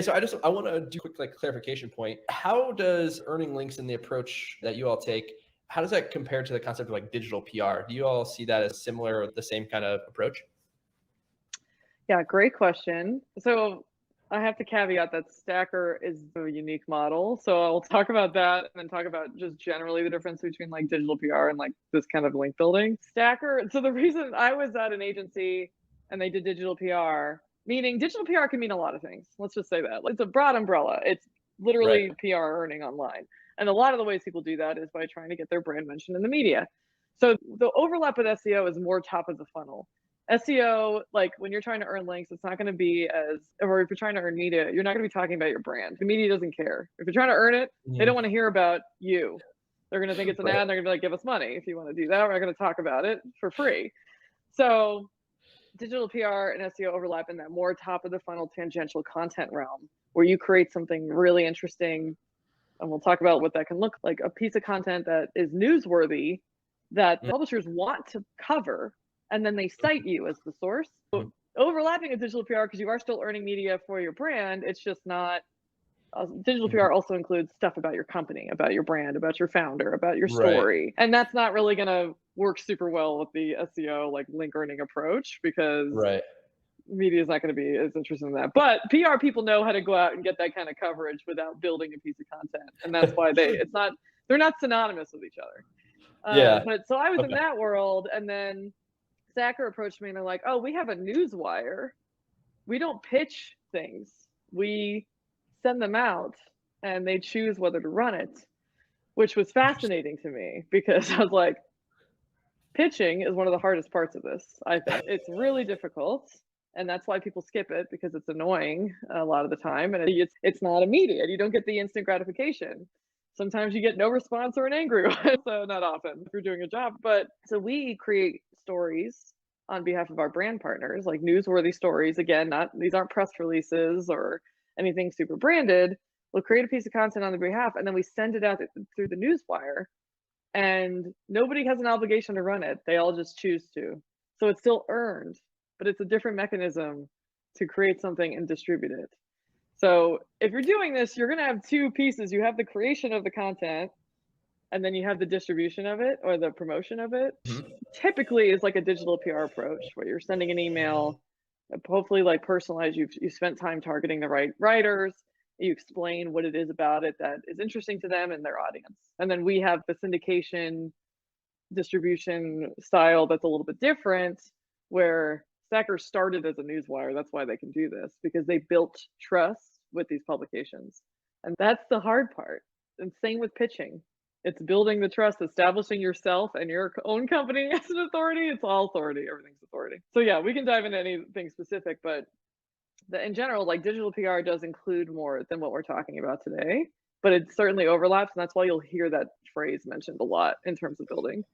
So I want to do a quick clarification point. How does earning links and the approach that you all take, how does that compare to the concept of digital PR? Do you all see that as similar or the same kind of approach? Yeah, great question. So I have to caveat that Stacker is a unique model. So I'll talk about that and then talk about just generally the difference between digital PR and this kind of link building. Stacker, so the reason I was at an agency and they did digital PR, meaning digital PR can mean a lot of things. Let's just say that. It's a broad umbrella. It's Right. literally PR earning online. And a lot of the ways people do that is by trying to get their brand mentioned in the media. So the overlap with SEO is more top of the funnel. SEO, when you're trying to earn links, it's not going to be or if you're trying to earn media, you're not going to be talking about your brand. The media doesn't care. If you're trying to earn it, they don't want to hear about you. They're going to think it's an ad and they're going to be like, give us money if you want to do that. We're not going to talk about it for free. So digital PR and SEO overlap in that more top of the funnel tangential content realm where you create something really interesting. And we'll talk about what that can look like, a piece of content that is newsworthy that publishers want to cover, and then they cite you as the source. So overlapping with digital PR, because you are still earning media for your brand, it's just not, digital PR also includes stuff about your company, about your brand, about your founder, about your story. And that's not really going to work super well with the SEO link earning approach because media is not going to be as interested in that. But PR people know how to go out and get that kind of coverage without building a piece of content. And that's why they're not synonymous with each other. But so I was in that world, and then Stacker approached me and they're like, oh, we have a newswire. We don't pitch things. We send them out and they choose whether to run it, which was fascinating to me because I was like, pitching is one of the hardest parts of this. I think it's really difficult. And that's why people skip it, because it's annoying a lot of the time. And it's not immediate. You don't get the instant gratification. Sometimes you get no response or an angry one. So not often if you're doing a job. But so we create stories on behalf of our brand partners, like newsworthy stories. Again, these aren't press releases or anything super branded. We'll create a piece of content on their behalf, and then we send it out through the newswire. And nobody has an obligation to run it. They all just choose to. So it's still earned, but it's a different mechanism to create something and distribute it. So if you're doing this, you're going to have two pieces. You have the creation of the content, and then you have the distribution of it or the promotion of it. Typically is like a digital PR approach where you're sending an email, hopefully personalized. You've spent time targeting the right writers. You explain what it is about it that is interesting to them and their audience. And then we have the syndication distribution style that's a little bit different, where Stacker started as a newswire. That's why they can do this, because they built trust with these publications. And that's the hard part. And same with pitching. It's building the trust, establishing yourself and your own company as an authority. It's all authority. Everything's authority. So yeah, we can dive into anything specific, but in general, digital PR does include more than what we're talking about today, but it certainly overlaps. And that's why you'll hear that phrase mentioned a lot in terms of building.